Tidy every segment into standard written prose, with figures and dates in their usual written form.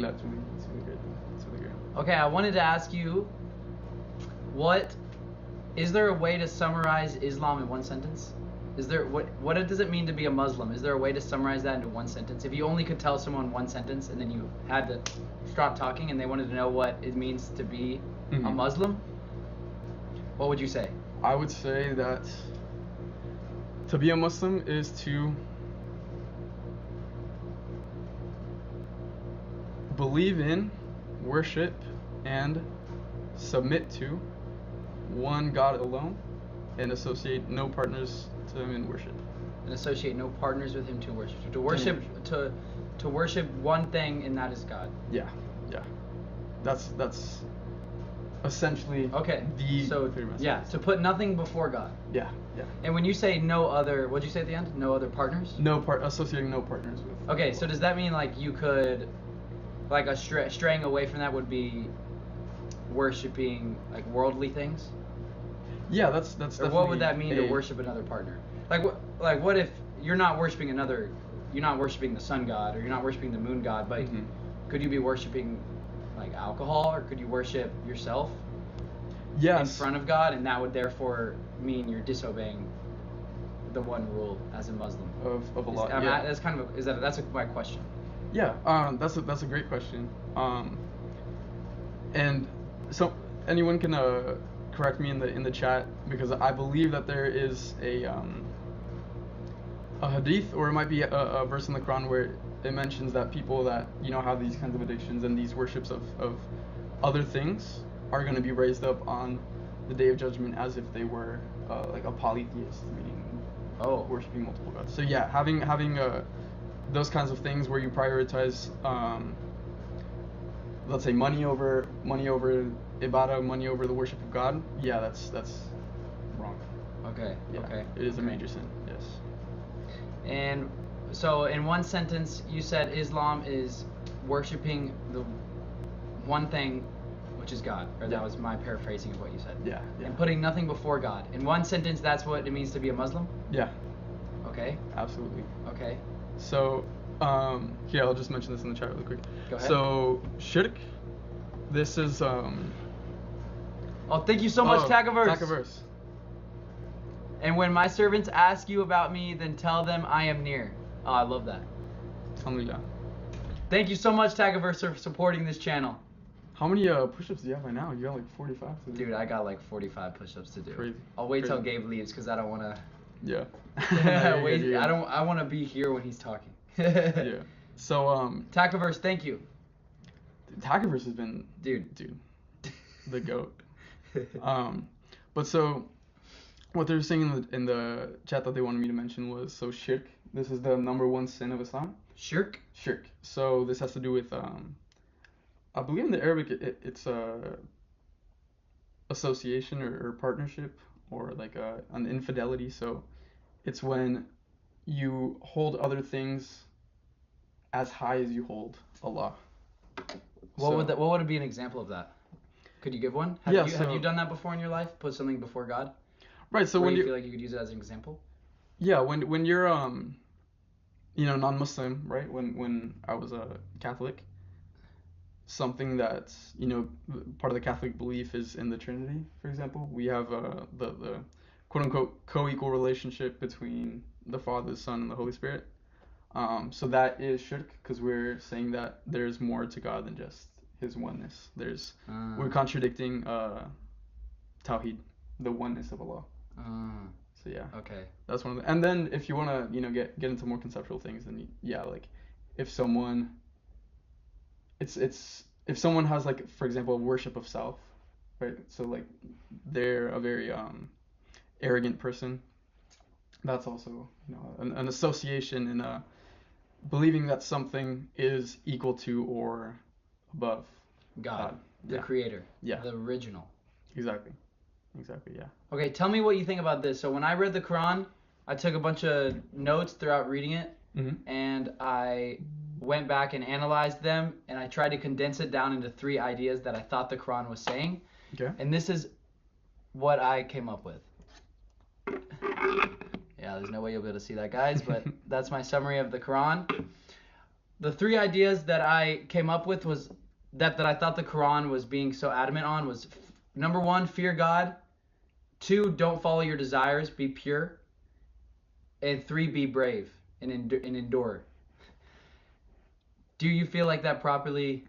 Yeah, it's really good. It's really good. Okay, I wanted to ask you, is there a way to summarize Islam in one sentence? What does it mean to be a Muslim? Is there a way to summarize that into one sentence? If you only could tell someone one sentence and then you had to stop talking and they wanted to know what it means to be a Muslim, what would you say? I would say that to be a Muslim is to believe in, worship, and submit to one God alone, and associate no partners to him in worship. And associate no partners with him to worship. To worship one thing, and that is God. Yeah. That's essentially the clear message. Yeah, to put nothing before God. Yeah. And when you say no other, what'd you say at the end? No other partners? Associating no partners with. Okay, so does that mean like you could, like straying away from that would be worshiping like worldly things? Yeah, that's definitely. Or what would that mean to worship another partner? Like what if you're not worshiping the sun god or you're not worshiping the moon god, but could you be worshiping like alcohol, or could you worship yourself? Yes. In front of God, and that would therefore mean you're disobeying the one rule as a Muslim. Of Allah. Yeah. That's kind of that's my question. Yeah. That's a great question. And so anyone can correct me in the chat, because I believe that there is a hadith, or it might be a verse in the Quran where it mentions that people that have these kinds of addictions and these worships of other things are going to be raised up on the Day of Judgment as if they were like a polytheist, meaning worshiping multiple gods. So yeah, having those kinds of things where you prioritize let's say money over ibadah, money over the worship of God. Yeah, that's wrong. Okay. Yeah, okay. It is a major sin. Yes. And so in one sentence you said Islam is worshiping the one thing, which is God, or that was my paraphrasing of what you said. Yeah. And putting nothing before God. In one sentence, that's what it means to be a Muslim? Yeah. Okay. Absolutely. Okay. So, here, I'll just mention this in the chat really quick. Go ahead. So, shirk, this is, Oh, thank you so much, Takaverse. Takaverse. And when my servants ask you about me, then tell them I am near. Oh, I love that. Alhamdulillah. Thank you so much, Takaverse, for supporting this channel. How many push-ups do you have right now? You got like 45 to do. Dude, I got like 45 push-ups to do. Crazy. I'll wait till Gabe leaves because I don't want to. Yeah. I want to be here when he's talking. Yeah. So Takaverse, thank you. Takaverse has been dude, the goat. But so what they were saying in the chat that they wanted me to mention was, so shirk. This is the number one sin of Islam. Shirk. So this has to do with I believe in the Arabic it's association or partnership, or like an infidelity. So it's when you hold other things as high as you hold Allah. What would be an example of that? Could you give one? Have you done that before in your life? Put something before God? Right. So when when you feel like you could use it as an example? Yeah, when you're non-Muslim, right? When I was a Catholic, something that part of the Catholic belief is in the Trinity. For example, we have the quote-unquote co-equal relationship between the Father, the Son, and the Holy Spirit. So that is shirk, because we're saying that there's more to God than just His oneness. We're contradicting Tawheed, the oneness of Allah. So yeah. Okay. That's one of the. And then if you want to get into more conceptual things, then like if someone if someone has, like, for example, worship of self, right? So like they're a very arrogant person. That's also an association in believing that something is equal to or above God. The creator. Yeah. The original. Exactly, yeah. Okay, tell me what you think about this. So when I read the Quran, I took a bunch of notes throughout reading it, and I went back and analyzed them, and I tried to condense it down into 3 ideas that I thought the Quran was saying. Okay. And this is what I came up with. Yeah, there's no way you'll be able to see that, guys, but that's my summary of the Quran. the three ideas that I came up with was that I thought the Quran was being so adamant on was number one, fear God. Two, don't follow your desires, be pure. And three, be brave and endure. Do you feel like that properly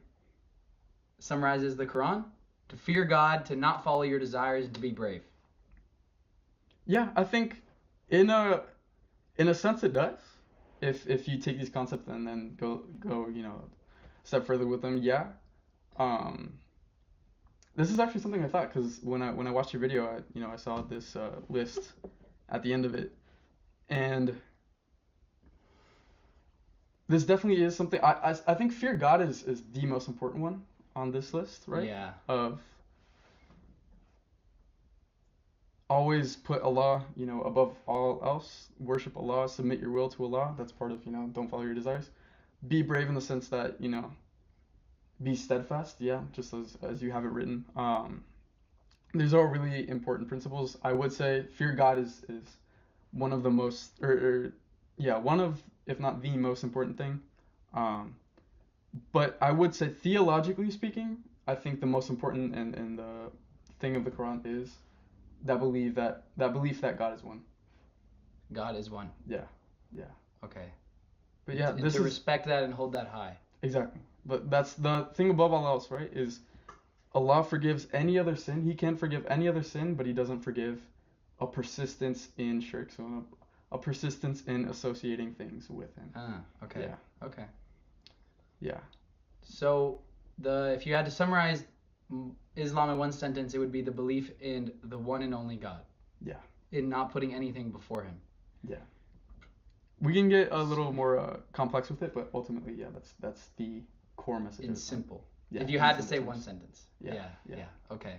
summarizes the Quran? To fear God, to not follow your desires, and to be brave. Yeah, I think in a sense it does. If you take these concepts and then go a step further with them, yeah. Um, this is actually something I thought because when I watched your video, I saw this list at the end of it, and this definitely is something I think fear God is the most important one on this list, right? Yeah. Of always put Allah, above all else. Worship Allah, submit your will to Allah. That's part of, don't follow your desires. Be brave in the sense that, be steadfast, yeah, just as you have it written. These are all really important principles. I would say fear God is one of the most, yeah, one of, if not the most important thing. Um, but I would say theologically speaking, I think the most important and the thing of the Quran is that belief that God is one. God is one. Yeah, yeah. Okay. But yeah, And this to is respect that and hold that high. exactly. But that's the thing above all else, right? Is Allah forgives any other sin. He can forgive any other sin, but He doesn't forgive a persistence in shirk, so a persistence in associating things with Him. Okay. Yeah, Okay. yeah, So if you had to summarize Islam in one sentence, it would be the belief in the one and only God, yeah, in not putting anything before Him. yeah. We can get a little more complex with it, but ultimately, yeah, that's the core message. In of it. simple. Yeah, If you in had to simple say terms. one sentence. Yeah, Yeah. Okay.